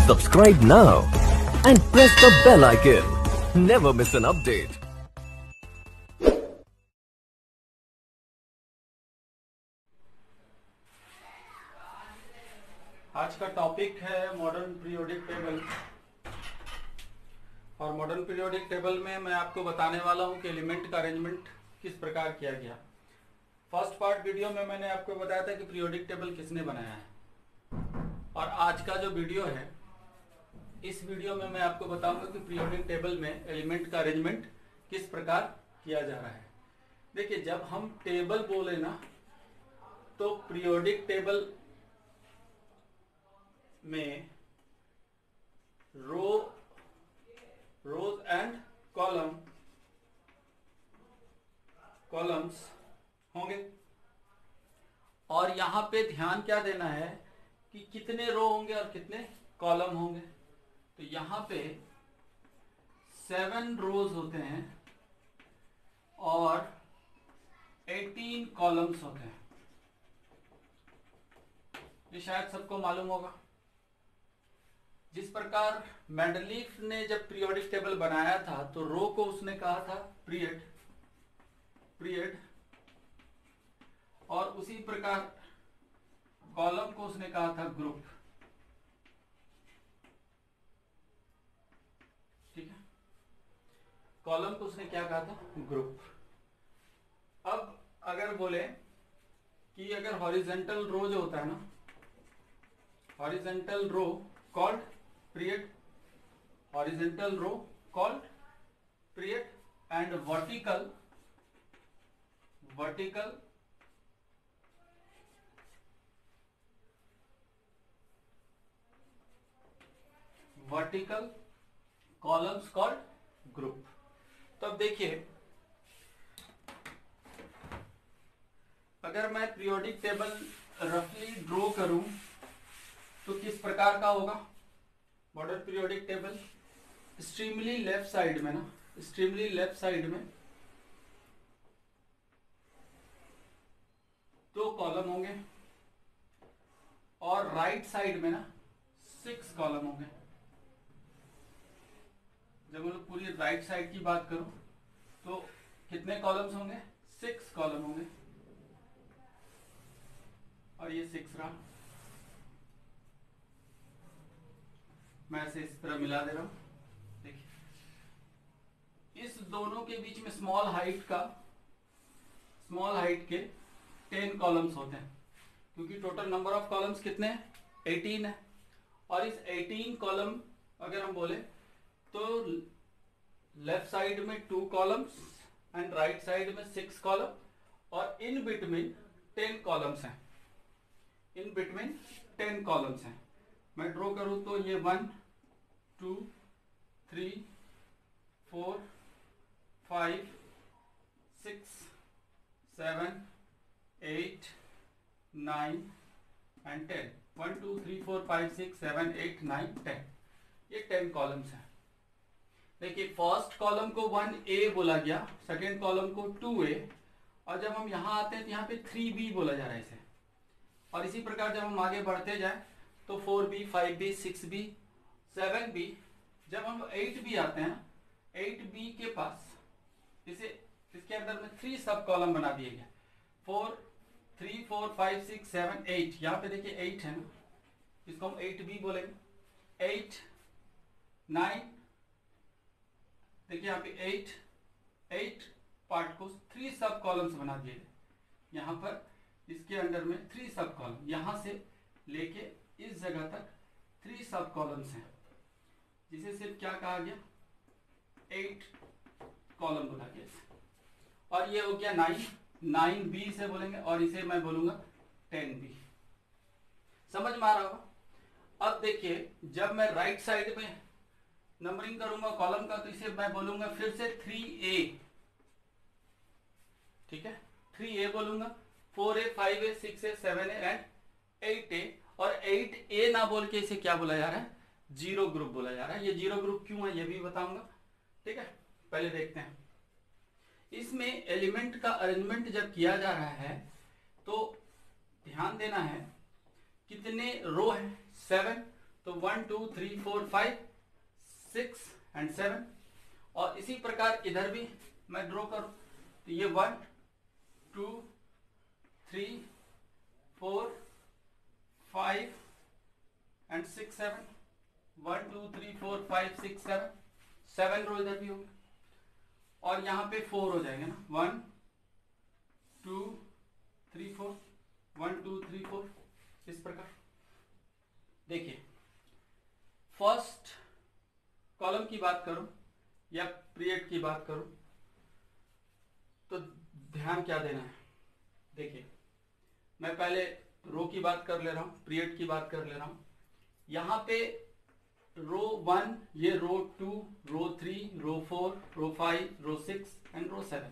Subscribe now and press the bell icon. Never miss an update. आज का topic है modern periodic table. और modern periodic table में मैं आपको बताने वाला हूं कि एलिमेंट का अरेंजमेंट किस प्रकार किया गया। फर्स्ट पार्ट वीडियो में मैंने आपको बताया था कि पीरियोडिक टेबल किसने बनाया है, और आज का जो वीडियो है इस वीडियो में मैं आपको बताऊंगा कि पीरियोडिक टेबल में एलिमेंट का अरेंजमेंट किस प्रकार किया जा रहा है। देखिए, जब हम टेबल बोले ना तो पीरियोडिक टेबल में रोज एंड कॉलम्स होंगे, और यहां पे ध्यान क्या देना है कि कितने रो होंगे और कितने कॉलम होंगे। तो यहां पे 7 रोज होते हैं और 18 कॉलम्स होते हैं। ये शायद सबको मालूम होगा। जिस प्रकार मेंडलीफ ने जब पीरियोडिक टेबल बनाया था तो रो को उसने कहा था पीरियड, और उसी प्रकार कॉलम को उसने कहा था ग्रुप। ठीक है, कॉलम को उसने क्या कहा था? ग्रुप। अब अगर बोले कि अगर हॉरिजॉन्टल रो जो होता है ना, horizontal row called period, horizontal row called period, and vertical columns called group। तो अब देखिए, अगर मैं पीरियोडिक टेबल रफली ड्रॉ करूं तो किस प्रकार का होगा modern periodic table. Extremely left side में दो कॉलम होंगे, और राइट साइड में 6 कॉलम होंगे। जब मैं पूरी राइट साइड की बात करूं तो कितने कॉलम्स होंगे? 6 कॉलम होंगे, और ये 6 रहा। मैं इसे इस तरह मिला दे रहा हूं। देखिए, इस दोनों के बीच में स्मॉल हाइट के 10 कॉलम्स होते हैं, क्योंकि टोटल नंबर ऑफ कॉलम्स कितने हैं? 18 है। और इस 18 कॉलम अगर हम बोले तो लेफ्ट साइड में 2 कॉलम्स एंड राइट साइड में 6 कॉलम, और इन बिटवीन 10 कॉलम्स हैं। मैं ड्रॉ करूं तो ये 1 2 3 4 5 6 7 8 9 एंड 10। 1 2 3 4 5 6 7 8 9 10। ये 10 कॉलम्स हैं। देखिए, फर्स्ट कॉलम को 1A बोला गया, सेकेंड कॉलम को 2A, और जब हम यहाँ आते हैं तो यहाँ पे 3B बोला जा रहा है इसे। और इसी प्रकार जब हम आगे बढ़ते जाए तो 4B 5B 6B 7B, जब हम 8B आते हैं, 8B के पास इसके अंदर में 3 सब कॉलम बना दिए गए। 3 4 5 6 7 8। यहाँ पे देखिए 8 है ना, इसको हम 8B बोलेंगे। 8 9, देखिए यहाँ पे 8 पार्ट को 3 सब कॉलम्स बना दिए गए। यहाँ पर इसके अंदर में 3 सब कॉलम, यहां से लेके इस जगह तक 3 सब कॉलम्स हैं, जिसे सिर्फ क्या कहा गया? 8 कॉलम बोला गया। और ये हो गया 9B से बोलेंगे, और इसे मैं बोलूंगा 10B। समझ में आ रहा होगा। अब देखिए, जब मैं राइट साइड में नंबरिंग करूंगा कॉलम का तो इसे मैं बोलूंगा फिर से 3A। ठीक है, 3A बोलूंगा, 4A 5A 6A 7A and 8A। और 8A ना बोल के इसे क्या बोला जा रहा है? जीरो ग्रुप बोला जा रहा है। ये जीरो ग्रुप क्यों है ये भी बताऊंगा। ठीक है, पहले देखते हैं। इसमें एलिमेंट का अरेंजमेंट जब किया जा रहा है तो ध्यान देना है कितने रो है 7, तो 1 2 3 4 5 6 एंड 7। और इसी प्रकार इधर भी मैं ड्रॉ करूं तो ये 1 2 3 4 5 एंड 6 7, 1 2 3 4 5 6 7, 7 रो इधर भी होंगे और यहाँ पे 4 हो जाएंगे ना, 1 2 3 4, 1 2 3 4 इस प्रकार। देखिए फर्स्ट कॉलम की बात करूं या पीरियड की बात करूं तो ध्यान क्या देना है। देखिए मैं पहले रो की बात कर ले रहा हूं, पीरियड की बात कर ले रहा हूं। यहां पे रो 1, ये रो 2, रो 3, रो 4, रो 5, रो 6 एंड रो 7।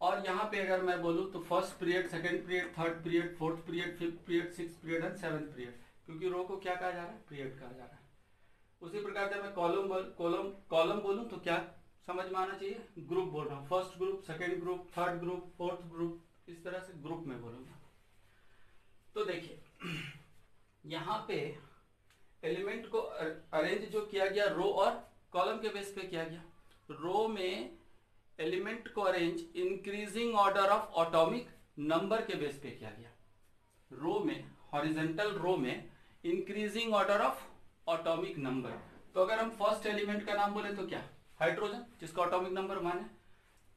और यहाँ पे अगर मैं बोलूँ तो first period, second period, third period, fourth period, fifth period, sixth period and seventh period, क्योंकि रो को क्या कहा जा रहा है, पीरियड कहा जा रहा है। उसी प्रकार से मैं कॉलम बोलूँ तो क्या समझ में आना चाहिए, ग्रुप बोल रहा हूँ, first group, second group, third group, fourth group, इस तरह से ग्रुप में बोलूंगा। तो देखिए यहाँ पे एलिमेंट को अरेंज जो किया गया रो और कॉलम के बेस पे किया गया। रो में एलिमेंट को arrange increasing order of atomic number के बेस पे किया गया। रो में, हॉरिजॉन्टल रो में increasing order of atomic number. तो अगर हम फर्स्ट एलिमेंट का नाम बोले तो क्या, हाइड्रोजन, जिसका एटॉमिक नंबर 1 है,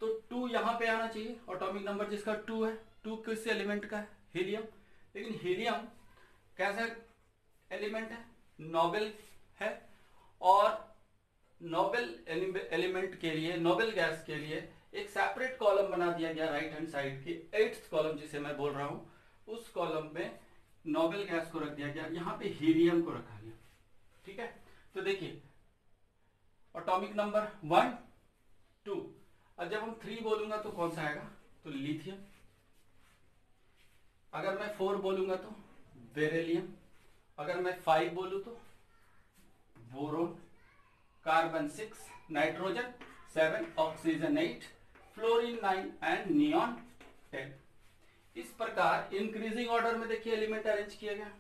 तो 2 यहाँ पे आना चाहिए, एटॉमिक नंबर जिसका 2 है। 2 किस एलिमेंट का है, हीलियम। लेकिन हीलियम कैसा एलिमेंट है, नोबेल है, और नोबेल एलिमेंट के लिए, नोबेल गैस के लिए एक सेपरेट कॉलम बना दिया गया राइट हैंड साइड की, 8th कॉलम जिसे मैं बोल रहा हूं, उस कॉलम में नोबेल गैस को रख दिया गया, यहाँ पे हीलियम को रखा गया। ठीक है, तो देखिए एटॉमिक नंबर 1 2, और जब हम 3 बोलूंगा तो कौन सा आएगा, तो लिथियम। अगर मैं 4 बोलूंगा तो बेरिलियम। अगर मैं 5 बोलूं तो boron, carbon 6, nitrogen 7, oxygen 8, fluorine 9 and neon 10। इस प्रकार इंक्रीजिंग ऑर्डर में देखिए एलिमेंट अरेंज किया गया।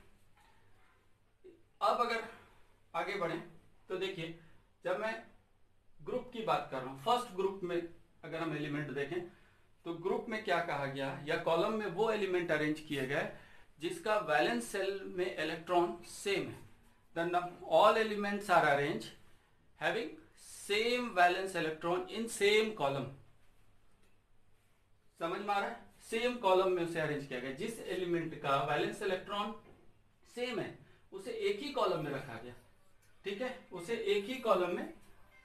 अब अगर आगे बढ़े तो देखिए जब मैं ग्रुप की बात कर रहा हूं, फर्स्ट ग्रुप में अगर हम एलिमेंट देखें तो ग्रुप में क्या कहा गया, या कॉलम में वो एलिमेंट अरेंज किए गए जिसका वैलेंस सेल में इलेक्ट्रॉन सेम है। All elements are arrange having same valence electron in same column. समझ में आ रहा है, सेम कॉलम में उसे अरेंज किया गया। जिस एलिमेंट का वैलेंस इलेक्ट्रॉन सेम है उसे एक ही कॉलम में रखा गया। ठीक है, उसे एक ही कॉलम में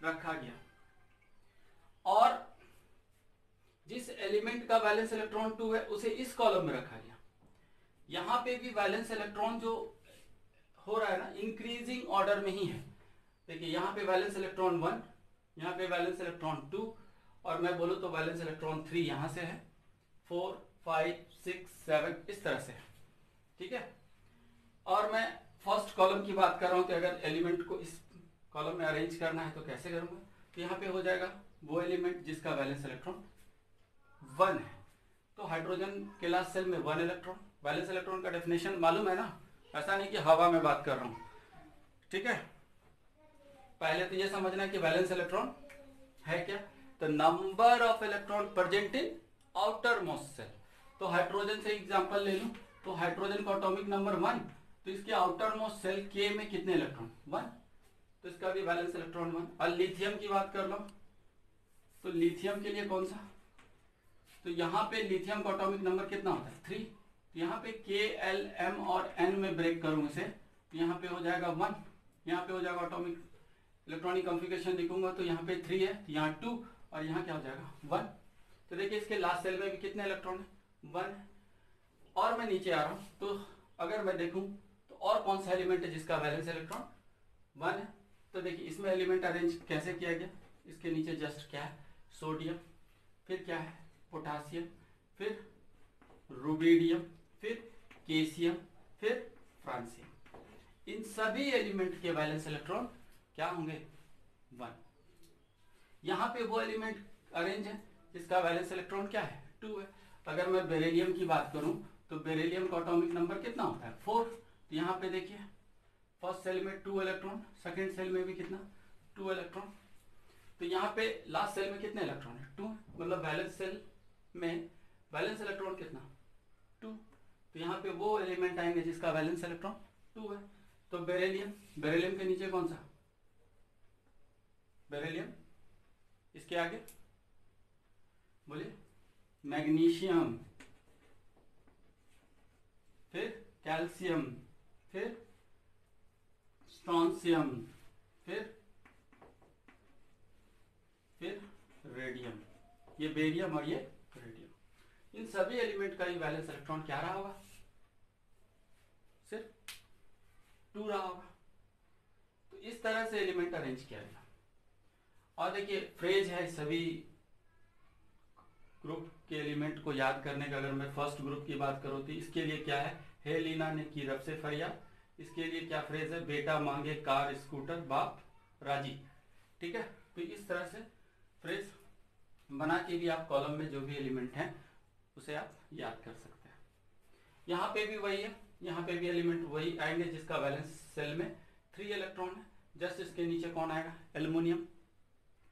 रखा गया। और जिस एलिमेंट का वैलेंस इलेक्ट्रॉन 2 है उसे इस कॉलम में रखा गया। यहां पे भी वैलेंस इलेक्ट्रॉन जो हो रहा है ना, इंक्रीजिंग ऑर्डर में ही है। देखिए यहाँ पे वैलेंस इलेक्ट्रॉन 1, यहाँ पे वैलेंस इलेक्ट्रॉन 2, और मैं बोलूँ तो वैलेंस इलेक्ट्रॉन 3 यहाँ से है, 4 5 6 7 इस तरह से है। ठीक है, और मैं फर्स्ट कॉलम की बात कर रहा हूँ कि अगर एलिमेंट को इस कॉलम में अरेंज करना है तो कैसे करूंगा, तो यहाँ पे हो जाएगा वो एलिमेंट जिसका वैलेंस इलेक्ट्रॉन 1 है। तो हाइड्रोजन के लास्ट सेल में 1 इलेक्ट्रॉन। वैलेंस इलेक्ट्रॉन का डेफिनेशन मालूम है ना, ऐसा नहीं कि हवा में बात कर रहा हूं। ठीक है, पहले तो ये समझना कि वैलेंस इलेक्ट्रॉन है क्या, तो number of electron present in outer most shell. तो हाइड्रोजन से एग्जांपल ले लूं तो हाइड्रोजन का एटॉमिक नंबर 1, तो इसके आउटर मोस्ट सेल के में कितने इलेक्ट्रॉन, 1, तो इसका भी वैलेंस इलेक्ट्रॉन 1। और लिथियम की बात कर लो तो लिथियम के लिए कौन सा, तो यहाँ पे लिथियम का एटॉमिक नंबर कितना होता है, 3। यहाँ पे के एल एम और एन में ब्रेक करूँ इसे तो यहाँ पे हो जाएगा 1, यहाँ पे हो जाएगा एटॉमिक इलेक्ट्रॉनिक कॉन्फ़िगरेशन लिखूंगा तो यहाँ पे 3 है, यहाँ 2, और यहाँ क्या हो जाएगा 1। तो देखिए इसके लास्ट सेल में भी कितने इलेक्ट्रॉन है, 1। और मैं नीचे आ रहा हूँ तो अगर मैं देखूँ तो और कौन सा एलिमेंट है जिसका वैलेंस इलेक्ट्रॉन 1 है, तो देखिए इसमें एलिमेंट अरेंज कैसे किया गया। इसके नीचे जस्ट क्या है, सोडियम, फिर क्या है, पोटासियम, फिर रुबीडियम, फिर केसियम, फिर फ्रांसियम। इन सभी एलिमेंट के वैलेंस इलेक्ट्रॉन क्या होंगे, 1। यहाँ पे वो एलिमेंट अरेंज है जिसका वैलेंस इलेक्ट्रॉन क्या है, 2 है। अगर मैं बेरिलियम की बात करूं तो बेरिलियम का एटॉमिक नंबर कितना होता है, 4। तो यहाँ पे देखिए फर्स्ट सेल में 2 इलेक्ट्रॉन, सेकंड सेल में भी कितना 2 इलेक्ट्रॉन। तो यहाँ पे लास्ट सेल में कितने इलेक्ट्रॉन है 2, मतलब बैलेंस सेल में बैलेंस इलेक्ट्रॉन कितना 2। तो यहाँ पे वो एलिमेंट आएंगे जिसका बैलेंस इलेक्ट्रॉन 2 है। तो बेरिलियम, बेरिलियम के नीचे कौन सा बेरिलियम, इसके आगे बोलिए मैग्नीशियम, फिर कैल्शियम, फिर स्ट्रोंशियम, फिर रेडियम। ये बेरियम और ये रेडियम, इन सभी एलिमेंट का बैलेंस इलेक्ट्रॉन क्या रहा होगा, सिर्फ 2 रहा होगा। तो इस तरह से एलिमेंट अरेंज किया गया। और देखिए फ्रेज है सभी ग्रुप के एलिमेंट को याद करने का। अगर मैं फर्स्ट ग्रुप की बात करूँ तो इसके लिए क्या है, हेलिना ने की रब से फरियाद। इसके लिए क्या फ्रेज है, बेटा मांगे कार स्कूटर बाप राजी। ठीक है, तो इस तरह से फ्रेज बना के भी आप कॉलम में जो भी एलिमेंट हैं उसे आप याद कर सकते हैं। यहाँ पे भी वही है, यहाँ पे भी एलिमेंट वही आएंगे जिसका वैलेंस सेल में 3 इलेक्ट्रॉन है। जस्ट इसके नीचे कौन आएगा, एल्युमिनियम,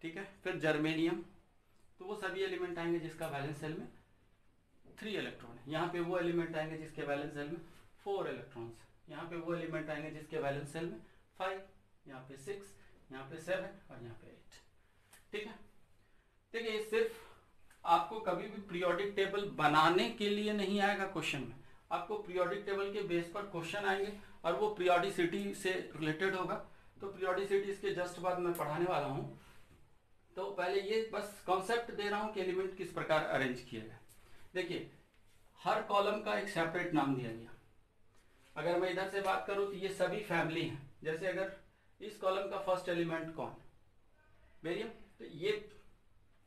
ठीक है, फिर जर्मेनियम। तो वो सभी एलिमेंट आएंगे जिसका वैलेंस सेल में 3 इलेक्ट्रॉन है। यहाँ पे वो एलिमेंट आएंगे जिसके वैलेंस सेल में 4 इलेक्ट्रॉन्स है। यहाँ पे वो एलिमेंट आएंगे जिसके वैलेंस सेल में 5, यहाँ पे 6, यहाँ पे 7 और यहाँ पे 8। ठीक है, देखिए ये सिर्फ आपको कभी भी पीरियोडिक टेबल बनाने के लिए नहीं आएगा क्वेश्चन में, आपको पीरियोडिक टेबल के बेस पर क्वेश्चन आएंगे और वो पीरियोडिसिटी से रिलेटेड होगा। तो पीरियोडिसिटी इसके जस्ट बाद मैं पढ़ाने वाला हूँ। तो पहले ये बस कॉन्सेप्ट दे रहा हूँ कि एलिमेंट किस प्रकार अरेंज किए गए। देखिए हर कॉलम का एक सेपरेट नाम दिया गया। अगर मैं इधर से बात करूँ तो ये सभी फैमिली हैं। जैसे अगर इस कॉलम का फर्स्ट एलिमेंट कौन, बेरियम, तो ये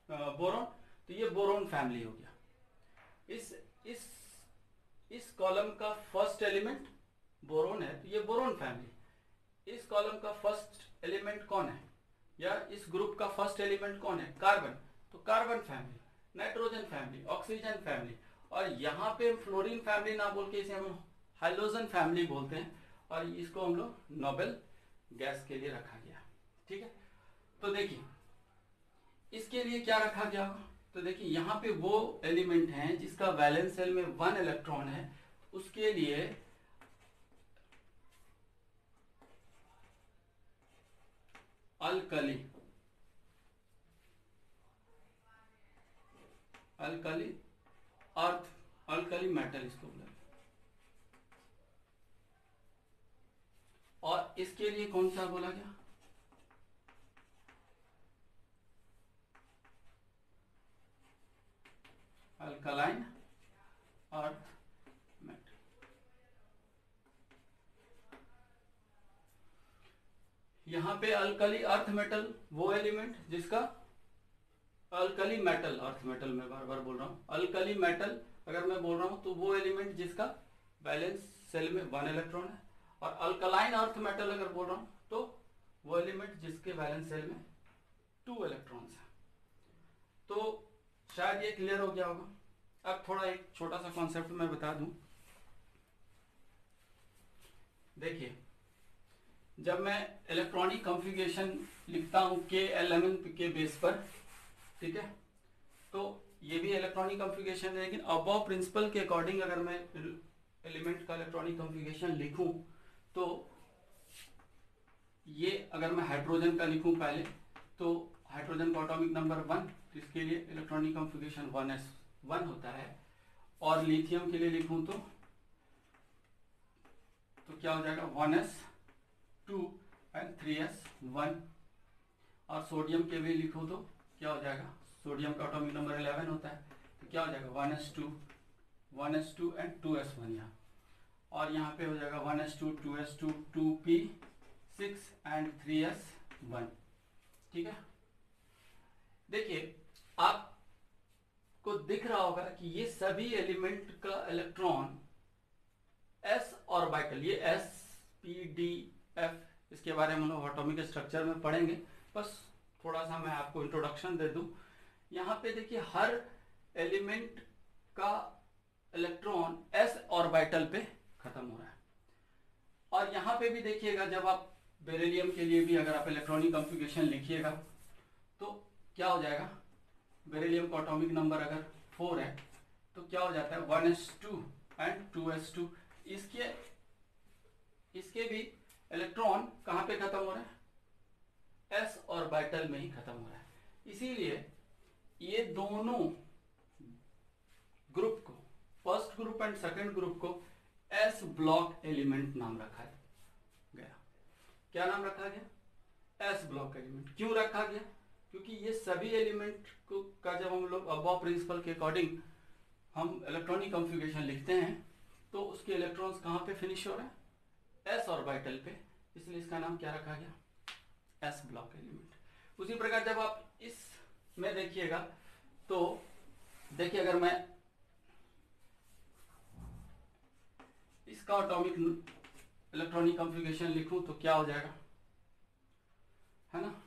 बोरोन, तो ये बोरोन फैमिली हो गया। इस कॉलम का फर्स्ट एलिमेंट बोरोन है तो ये बोरोन फैमिली। इस कॉलम का फर्स्ट एलिमेंट कौन है, या इस ग्रुप का फर्स्ट एलिमेंट कौन है, कार्बन, तो carbon family. Nitrogen family, oxygen family, और यहाँ पे फ्लोरीन फैमिली ना बोल के इसे हम हाइड्रोजन फैमिली बोलते हैं, और इसको हम लोग नोबेल गैस के लिए रखा गया। ठीक है, तो देखिए इसके लिए क्या रखा गया, तो देखिए यहाँ पे वो एलिमेंट हैं जिसका वैलेंस सेल में 1 इलेक्ट्रॉन है, उसके लिए अल्कली अर्थ, अल्कली मेटल इसको बोला। और इसके लिए कौन सा बोला गया, अल्कलाइन अर्थ मेटल। यहां पे अल्कली अर्थ मेटल वो एलिमेंट जिसका, अल्कली मेटल, अर्थ मेटल मैं बार बार बोल रहा हूं, अल्कली मेटल अगर मैं बोल रहा हूं तो वो एलिमेंट जिसका बैलेंस सेल में 1 इलेक्ट्रॉन है। और अल्कलाइन अर्थ मेटल अगर बोल रहा हूं तो वो एलिमेंट जिसके बैलेंस सेल में 2 इलेक्ट्रॉन्स है। तो शायद ये क्लियर हो गया होगा। अब थोड़ा एक छोटा सा कॉन्सेप्ट मैं बता दूं। देखिए जब मैं इलेक्ट्रॉनिक कॉन्फ़िगरेशन लिखता हूं KLMN के बेस पर, ठीक है, तो ये भी इलेक्ट्रॉनिक कॉन्फ़िगरेशन है, लेकिन अबव प्रिंसिपल के अकॉर्डिंग अगर मैं एलिमेंट का इलेक्ट्रॉनिक कॉन्फ़िगरेशन लिखूं तो ये अगर मैं हाइड्रोजन का लिखूं पहले, तो हाइड्रोजन का एटॉमिक नंबर 1, तो इसके लिए इलेक्ट्रॉनिक कॉन्फ़िगरेशन 1s1 होता है। और लिथियम के लिए लिखूं तो क्या हो जाएगा 1s2 एंड 3s1। और सोडियम के लिए लिखूं तो क्या हो जाएगा, सोडियम का एटॉमिक नंबर 11 होता है, तो क्या हो जाएगा 1s2 एंड 2s1 यहाँ। और यहाँ पे हो जाएगा 1s2 2s2 2p6 and 3s1। ठीक है, देखिए आपको दिख रहा होगा कि ये सभी एलिमेंट का इलेक्ट्रॉन s ऑर्बिटल, ये s p d f, इसके बारे में हम लोग एटॉमिक स्ट्रक्चर में पढ़ेंगे। बस थोड़ा सा मैं आपको इंट्रोडक्शन दे दूं। यहाँ पे देखिए हर एलिमेंट का इलेक्ट्रॉन s ऑर्बिटल पे खत्म हो रहा है। और यहाँ पे भी देखिएगा, जब आप बेरिलियम के लिए भी अगर आप इलेक्ट्रॉनिक कॉन्फ़िगरेशन लिखिएगा तो क्या हो जाएगा, बेरिलियम का एटॉमिक नंबर अगर 4 है तो क्या हो जाता है 1s2 एंड 2s2। इसके भी इलेक्ट्रॉन कहाँ पे खत्म हो रहा है, s ऑर्बिटल में ही खत्म हो रहा है। इसीलिए ये दोनों ग्रुप को, first group and second group को s ब्लॉक एलिमेंट नाम रखा गया। क्या नाम रखा गया, s ब्लॉक एलिमेंट। क्यों रखा गया, क्योंकि ये सभी एलिमेंट को का जब हम लोग अबव प्रिंसिपल के अकॉर्डिंग हम इलेक्ट्रॉनिक कॉन्फ़िगरेशन लिखते हैं तो उसके इलेक्ट्रॉन्स कहाँ पे फिनिश हो रहे हैं, s ऑर्बिटल पे, इसलिए इसका नाम क्या रखा गया, s ब्लॉक एलिमेंट। उसी प्रकार जब आप इस में देखिएगा तो देखिए, अगर मैं इसका एटॉमिक इलेक्ट्रॉनिक कॉन्फ़िगरेशन लिखूं तो क्या हो जाएगा, है ना।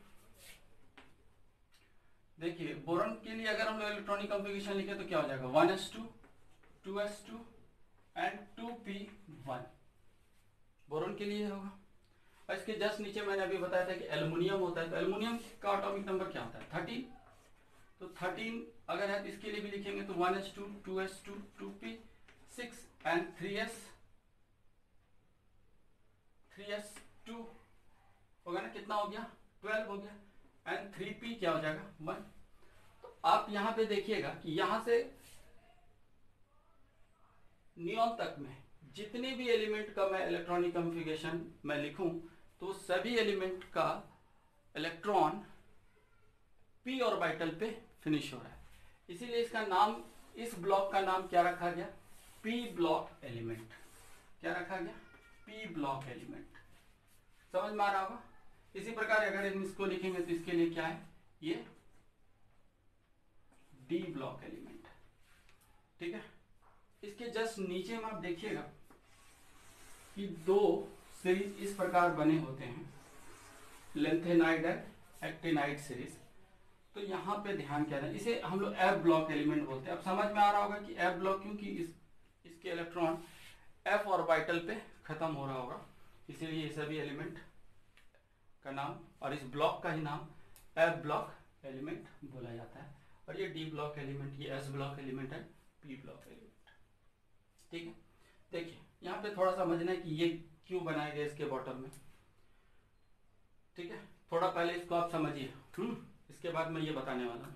देखिए बोरॉन के लिए अगर हम लोग इलेक्ट्रॉनिक कॉन्फ़िगरेशन लिखे तो क्या हो जाएगा, 1s2 2s2 and 2p1, boron के लिए होगा। और इसके जस्ट नीचे मैंने अभी बताया था कि एल्युमिनियम होता है, तो एल्युमिनियम का एटॉमिक नंबर क्या होता है, 13। तो 13 अगर है तो इसके लिए भी लिखेंगे तो 1s2 2s2 2p6 and 3s2 होगा ना, कितना हो गया, 12 हो गया, एंड 3p क्या हो जाएगा 1। तो आप यहां पे देखिएगा कि यहां से नियॉन तक में जितने भी एलिमेंट का मैं इलेक्ट्रॉनिक कॉन्फ़िगरेशन में लिखूं तो सभी एलिमेंट का इलेक्ट्रॉन p ऑर्बिटल पे फिनिश हो रहा है। इसीलिए इसका नाम, इस ब्लॉक का नाम क्या रखा गया, p ब्लॉक एलिमेंट। क्या रखा गया, p ब्लॉक एलिमेंट। समझ में आ रहा होगा। इसी प्रकार अगर हम इसको लिखेंगे तो इसके लिए क्या है, ये d ब्लॉक एलिमेंट। ठीक है, इसके जस्ट नीचे में आप देखिएगा कि दो सीरीज इस प्रकार बने होते हैं, लेंथेनाइड एंड एक्टिनाइड सीरीज। तो यहाँ पे ध्यान क्या है, इसे हम लोग f ब्लॉक एलिमेंट बोलते हैं। अब समझ में आ रहा होगा कि f ब्लॉक, क्योंकि इसके इलेक्ट्रॉन f ऑर्बिटल पे खत्म हो रहा होगा, इसीलिए ये सभी एलिमेंट का नाम और इस ब्लॉक का ही नाम f ब्लॉक एलिमेंट बोला जाता है। और ये d ब्लॉक एलिमेंट, ये s ब्लॉक एलिमेंट है, p ब्लॉक एलिमेंट। ठीक है, देखिए यहाँ पे थोड़ा समझना है कि ये क्यों बनाया गया इसके बॉटम में। ठीक है, थोड़ा पहले इसको आप समझिए, इसके बाद मैं ये बताने वाला हूं।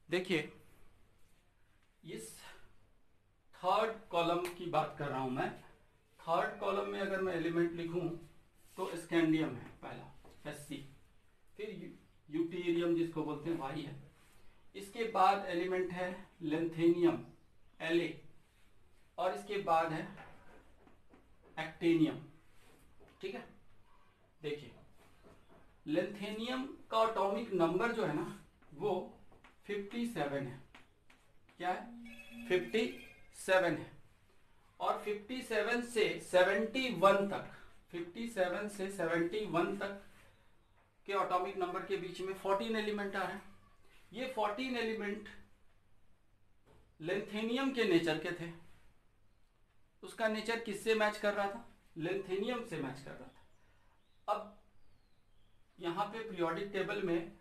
देखिए इस थर्ड कॉलम की बात कर रहा हूं मैं। थर्ड कॉलम में अगर मैं एलिमेंट लिखूं तो स्कैंडियम है पहला, Sc, फिर यूटेरियम जिसको बोलते हैं Y है, इसके बाद एलिमेंट है लेंथेनियम La, और इसके बाद है एक्टेनियम। ठीक है, देखिए लेंथेनियम का एटॉमिक नंबर जो है ना वो 57 है। क्या है, 57 है। और 57 से 71 तक, 57 से 71 तक के एटॉमिक नंबर के बीच में 14 एलिमेंट आ रहे हैं। ये 14 एलिमेंट लेंथेनियम के नेचर के थे। उसका नेचर किससे मैच कर रहा था, लेंथेनियम से मैच कर रहा था। अब यहाँ पे पीरियोडिक टेबल में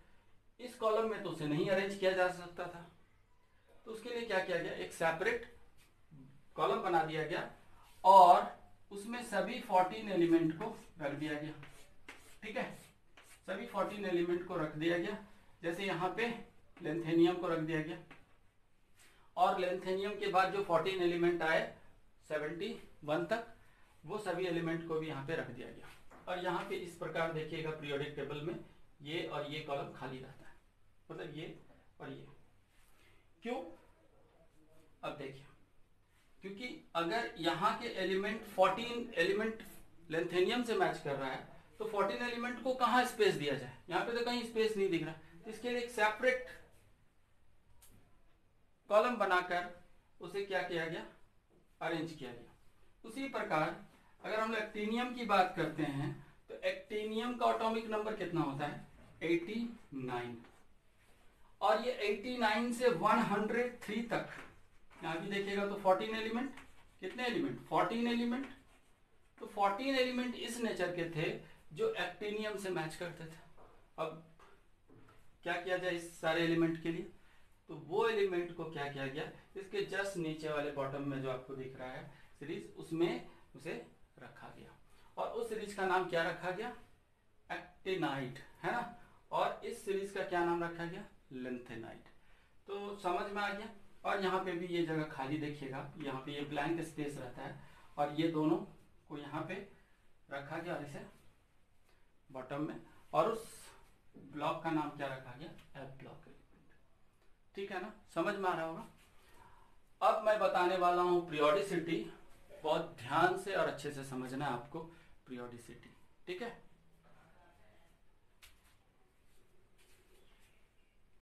इस कॉलम में तो उसे नहीं अरेंज किया जा सकता था, तो उसके लिए क्या किया गया, एक सेपरेट कॉलम बना दिया गया और उसमें सभी 14 एलिमेंट को रख दिया गया। ठीक है, सभी 14 एलिमेंट को रख दिया गया। जैसे यहाँ पे लेंथेनियम को रख दिया गया और लेंथेनियम के बाद जो 14 एलिमेंट आए 71 तक, वो सभी एलिमेंट को भी यहाँ पे रख दिया गया। और यहाँ पे इस प्रकार देखिएगा पीरियोडिक टेबल में ये और ये कॉलम खाली रहता है, मतलब ये और ये। क्यों, अब देखिए, क्योंकि अगर यहाँ के एलिमेंट 14 एलिमेंट लेंथेनियम से मैच कर रहा है तो 14 एलिमेंट को कहाँ स्पेस दिया जाए, यहाँ पे तो कहीं स्पेस नहीं दिख रहा। तो इसके लिए एक सेपरेट कॉलम बनाकर उसे क्या किया गया, अरेंज किया गया। उसी प्रकार अगर हम एक्टिनियम की बात करते हैं तो एक्टिनियम का एटॉमिक नंबर कितना होता है, 89। और ये 89 से 103 तक, यहां भी देखिएगा तो 14 एलिमेंट, कितने एलिमेंट, 14 एलिमेंट। तो 14 एलिमेंट इस नेचर के थे जो एक्टिनियम से मैच करते थे। अब क्या किया जाए इस सारे एलिमेंट के लिए, तो वो एलिमेंट को क्या किया गया, इसके जस्ट नीचे वाले बॉटम में जो आपको दिख रहा है सीरीज, उसमें उसे रखा गया और उस सीरीज का नाम क्या रखा गया, एक्टिनाइट, है ना। और इस सीरीज का क्या नाम रखा गया, लेंथेनाइट। तो समझ में आ गया। और यहाँ पे भी ये जगह खाली देखिएगा, यहाँ पे ये ब्लैंक स्पेस रहता है और ये दोनों को यहाँ पे रखा गया और इसे बॉटम में, और उस ब्लॉक का नाम क्या रखा गया, एफ ब्लॉक। ठीक है ना, समझ में आ रहा होगा। अब मैं बताने वाला हूं पीरियोडिसिटी, बहुत ध्यान से और अच्छे से समझना है आपको पीरियोडिसिटी, ठीक है।